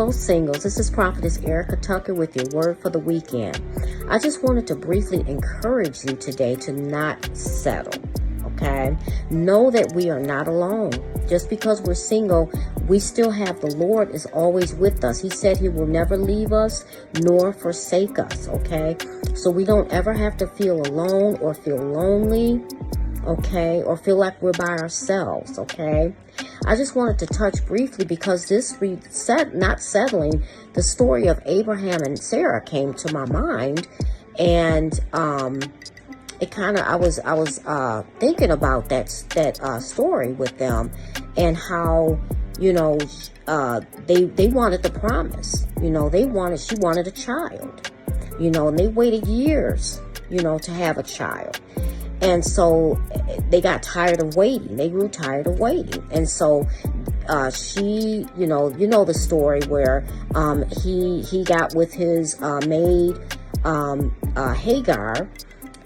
Hello singles, this is Prophetess Erika Tucker with your word for the weekend. I just wanted to briefly encourage you today to not settle, okay? Know that we are not alone. Just because we're single, we still have the Lord is always with us. He said he will never leave us nor forsake us, okay? So we don't ever have to feel alone or feel lonely, okay? Or feel like we're by ourselves, okay? I just wanted to touch briefly because not settling, the story of Abraham and Sarah came to my mind, and it kind of I was thinking about that story with them, and how they wanted the promise, she wanted a child, and they waited years, to have a child. And so they got tired of waiting. They grew tired of waiting. And so she, the story where he got with his maid Hagar,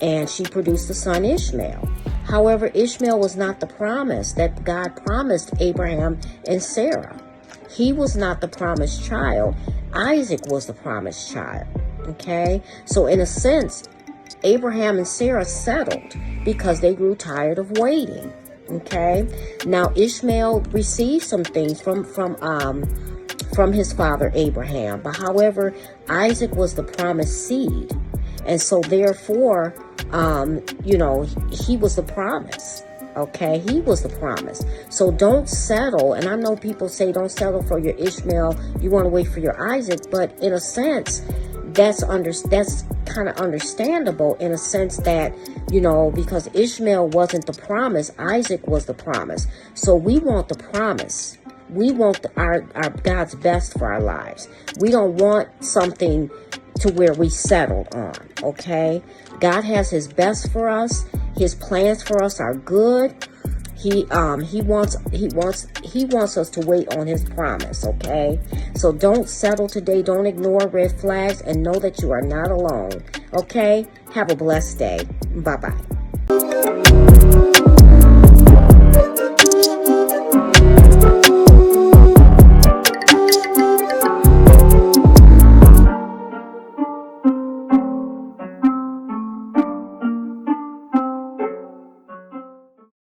and she produced the son Ishmael. However, Ishmael was not the promise that God promised Abraham and Sarah. He was not the promised child. Isaac was the promised child. Okay? So in a sense, Abraham and Sarah settled because they grew tired of waiting. Okay. Now Ishmael received some things from his father Abraham, but however, Isaac was the promised seed, and so therefore, he was the promise. Okay, he was the promise. So don't settle. And I know people say don't settle for your Ishmael. You want to wait for your Isaac, but in a sense, that's kind of understandable in a sense that, because Ishmael wasn't the promise, Isaac was the promise. So we want the promise. We want our God's best for our lives. We don't want something to where we settled on, okay? God has his best for us. His plans for us are good. He wants us to wait on his promise, okay? So don't settle today. Don't ignore red flags, and know that you are not alone, okay? Have a blessed day. Bye-bye.